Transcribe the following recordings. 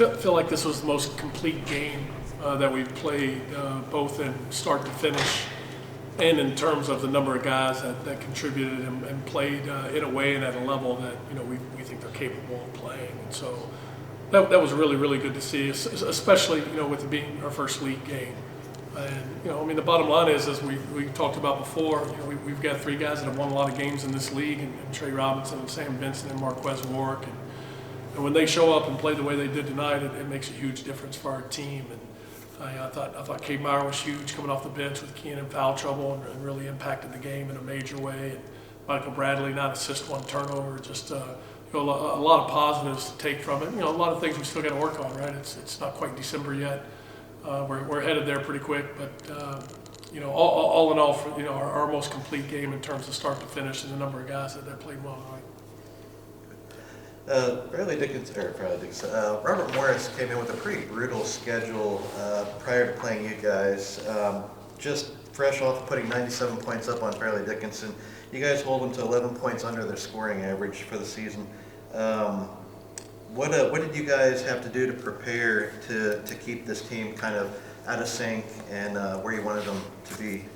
feel like this was the most complete game that we've played, both in start to finish and in terms of the number of guys that contributed and played in a way and at a level that we think they're capable of playing. And so that was really, really good to see, especially with it being our first league game. And the bottom line is, as we talked about before, we've got three guys that have won a lot of games in this league, and Trey Robinson and Sam Benson and Marquez Warwick. And when they show up and play the way they did tonight, it makes a huge difference for our team. And I thought Cade Meyer was huge coming off the bench with Keenan in foul trouble and really impacted the game in a major way. And Michael Bradley, 9 assists, 1 turnover, just a lot of positives to take from it. A lot of things we still got to work on, right? It's not quite December yet. We're headed there pretty quick, but all in all, for our most complete game in terms of start to finish and the number of guys that played well tonight. Robert Morris came in with a pretty brutal schedule prior to playing you guys. Just fresh off putting 97 points up on Fairleigh Dickinson, you guys hold them to 11 points under their scoring average for the season. What did you guys have to do to prepare to keep this team kind of out of sync and where you wanted them to be?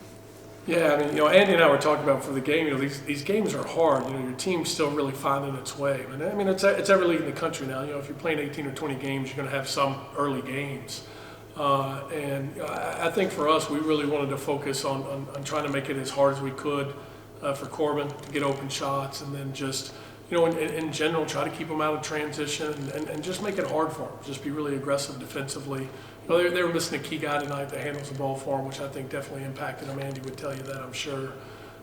Yeah, Andy and I were talking about for the game. These games are hard. Your team's still really finding its way. It's every league in the country now. If you're playing 18 or 20 games, you're going to have some early games. I think for us, we really wanted to focus on trying to make it as hard as we could for Corbin to get open shots, and then just in general, try to keep them out of transition and just make it hard for them. Just be really aggressive defensively. They were missing a key guy tonight that handles the ball for them, which I think definitely impacted them. Andy would tell you that, I'm sure.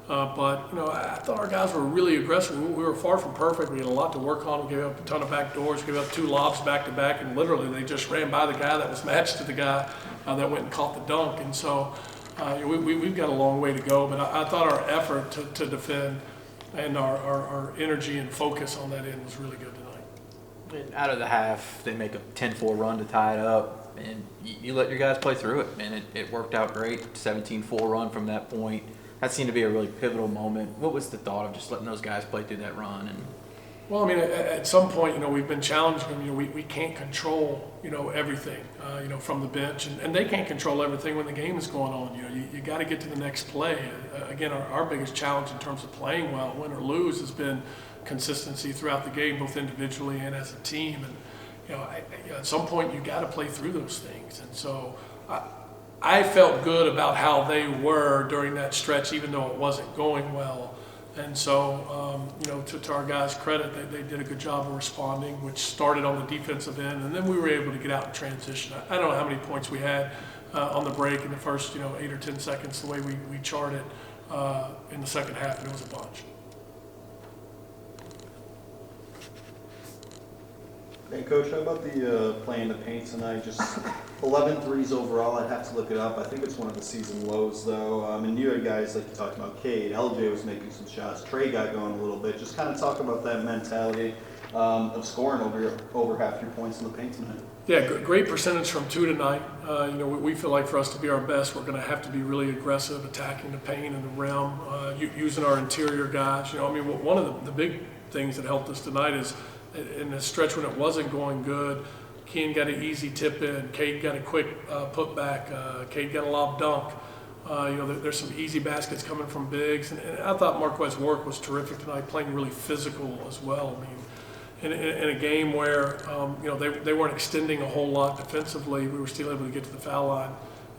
But I thought our guys were really aggressive. We were far from perfect. We had a lot to work on. We gave up a ton of back doors, gave up 2 lobs back to back, and literally they just ran by the guy that was matched to the guy that went and caught the dunk. And so we've got a long way to go. But I thought our effort to defend and our energy and focus on that end was really good tonight. And out of the half, they make a 10-4 run to tie it up. And you let your guys play through it, man. It worked out great. 17-4 run from that point. That seemed to be a really pivotal moment. What was the thought of just letting those guys play through that run? Well, at some point, we've been challenging them. We can't control, everything, from the bench, and they can't control everything when the game is going on. You got to get to the next play. Again, our biggest challenge in terms of playing well, win or lose, has been consistency throughout the game, both individually and as a team. And at some point, you got to play through those things. And so I felt good about how they were during that stretch, even though it wasn't going well. And so, to our guys' credit, they did a good job of responding, which started on the defensive end, and then we were able to get out and transition. I don't know how many points we had on the break in the first, 8 or 10 seconds, the way we charted in the second half, and it was a bunch. Hey, Coach, how about the playing the paint tonight? Just 11 threes overall. I'd have to look it up. I think it's one of the season lows, though. And you had guys, like you talked about, Cade, LJ was making some shots. Trey got going a little bit. Just kind of talk about that mentality of scoring over half your points in the paint tonight. Yeah, great percentage from 2 tonight. We feel like for us to be our best, we're going to have to be really aggressive, attacking the paint and the rim, using our interior guys. One of the big things that helped us tonight is, in the stretch when it wasn't going good, Keen got an easy tip in, Cade got a quick putback, Cade got a lob dunk. There's some easy baskets coming from bigs, and I thought Marquez Warwick was terrific tonight, playing really physical as well. In a game where they weren't extending a whole lot defensively, we were still able to get to the foul line,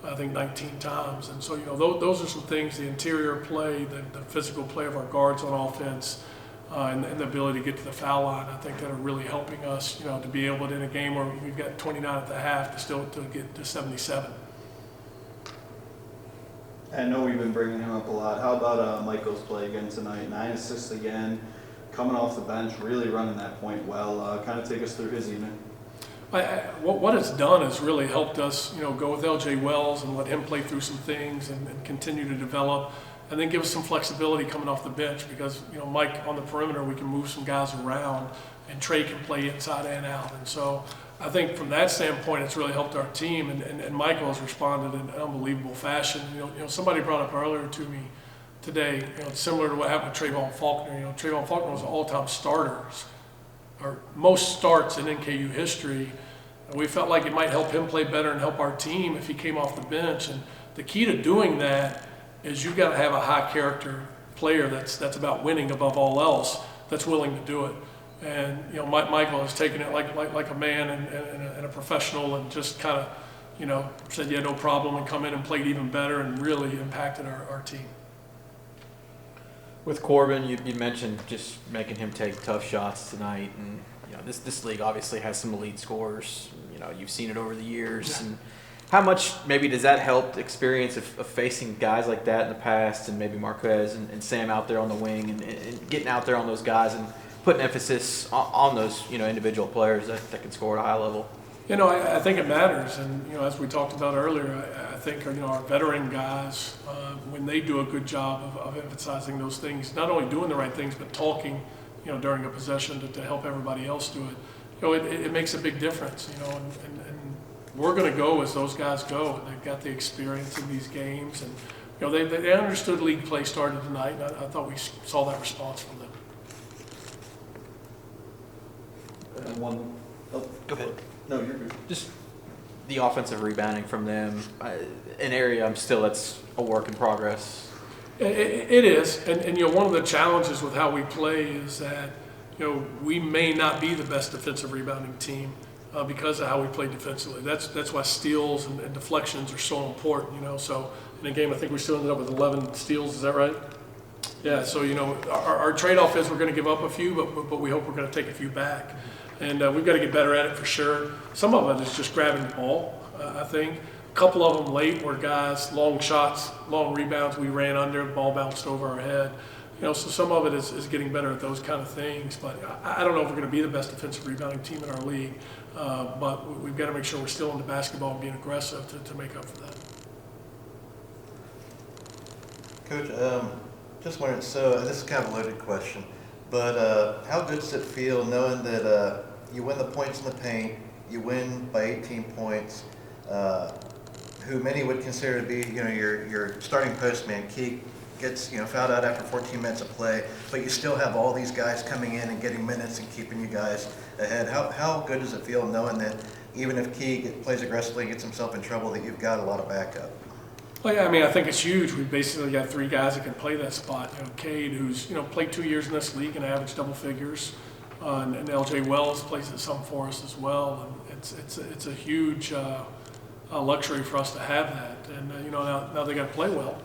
I think 19 times. And so those are some things: the interior play, the physical play of our guards on offense. And the ability to get to the foul line, I think that are really helping us, to be able to, in a game where we've got 29 at the half, to get to 77. I know we've been bringing him up a lot. How about Michael's play again tonight? 9 assists again, coming off the bench, really running that point well. Kind of take us through his evening. What it's done is really helped us, go with LJ Wells and let him play through some things and continue to develop. And then give us some flexibility coming off the bench because, Mike on the perimeter, we can move some guys around, and Trey can play inside and out. And so I think from that standpoint, it's really helped our team, and Michael has responded in an unbelievable fashion. Somebody brought up earlier to me today, similar to what happened with Trayvon Faulkner. Trayvon Faulkner was an all-time starter, or most starts in NKU history. And we felt like it might help him play better and help our team if he came off the bench. And the key to doing that is you've got to have a high character player that's about winning above all else, that's willing to do it. And Michael has taken it like a man and a professional, and just kind of said yeah, no problem, and come in and played even better and really impacted our team. With Corbin, you mentioned just making him take tough shots tonight, and this league obviously has some elite scorers. You've seen it over the years. Yeah. And how much maybe does that help the experience of facing guys like that in the past, and maybe Marquez and Sam out there on the wing, and getting out there on those guys and putting emphasis on those individual players that can score at a high level? I think it matters, and as we talked about earlier, I think our veteran guys, when they do a good job of emphasizing those things, not only doing the right things but talking, during a possession to help everybody else do it, it makes a big difference, and we're going to go as those guys go. They've got the experience in these games, and they understood league play started tonight, and I thought we saw that response from them. And Go ahead. No, you're good. Just the offensive rebounding from them, an area that's a work in progress. It is, and one of the challenges with how we play is that we may not be the best defensive rebounding team because of how we play defensively. That's why steals and deflections are so important. So in a game, I think we still ended up with 11 steals. Is that right? Yeah. So our trade-off is we're going to give up a few, but we hope we're going to take a few back. And we've got to get better at it for sure. Some of it is just grabbing the ball, I think. A couple of them late were guys, long shots, long rebounds, we ran under, the ball bounced over our head. So some of it is getting better at those kind of things. But I don't know if we're going to be the best defensive rebounding team in our league. But we've got to make sure we're still into basketball and being aggressive to make up for that. Coach, just wondering, so this is kind of a loaded question, but how good does it feel knowing that you win the points in the paint, you win by 18 points, who many would consider to be, your starting postman, Keek, gets, fouled out after 14 minutes of play, but you still have all these guys coming in and getting minutes and keeping you guys ahead. How good does it feel knowing that even if Keek plays aggressively and gets himself in trouble, that you've got a lot of backup? Well, yeah, I think it's huge. We've basically got three guys that can play that spot. Cade, who's played 2 years in this league and averaged double figures, and LJ Wells plays at some for us as well. And it's a huge luxury for us to have that. And now they got to play well,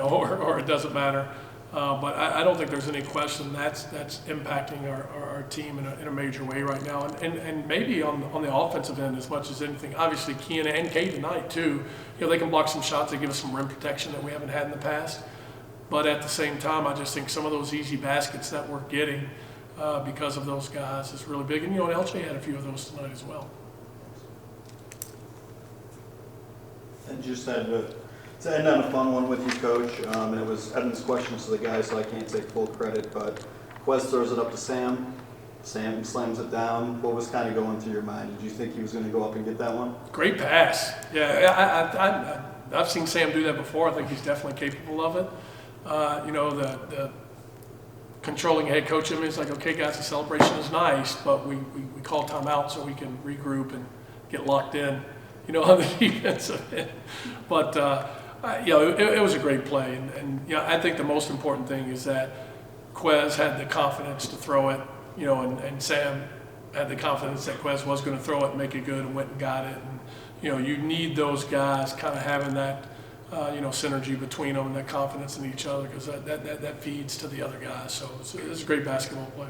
or it doesn't matter. But I don't think there's any question that's impacting our team in a major way right now, and maybe on the offensive end as much as anything. Obviously, Kean and Kate tonight too. They can block some shots. They give us some rim protection that we haven't had in the past. But at the same time, I just think some of those easy baskets that we're getting because of those guys is really big. And LJ had a few of those tonight as well. And just to end on a fun one with you, Coach, and it was Evan's questions to the guys, so I can't take full credit, but Quez throws it up to Sam. Sam slams it down. What was kind of going through your mind? Did you think he was going to go up and get that one? Great pass. Yeah, I've seen Sam do that before. I think he's definitely capable of it. The controlling head coach in me is like, okay, guys, the celebration is nice, but we call timeout so we can regroup and get locked in, on the defensive end. But it was a great play, and I think the most important thing is that Quez had the confidence to throw it, and Sam had the confidence that Quez was going to throw it and make it good, and went and got it. And you need those guys kind of having that synergy between them and that confidence in each other, because that feeds to the other guys. So it's a great basketball play.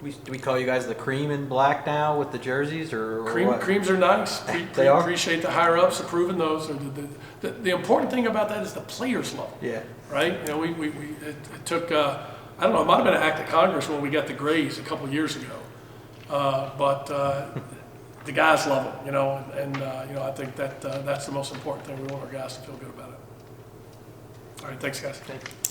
Do we call you guys the cream and black now with the jerseys, or what? Creams are nice. They are? Appreciate the higher ups approving those. The important thing about that is the players love them. Yeah. Right? It took I don't know, it might have been an act of Congress when we got the grays a couple of years ago, but the guys love them, and I think that's the most important thing. We want our guys to feel good about it. All right, thanks, guys. Thanks.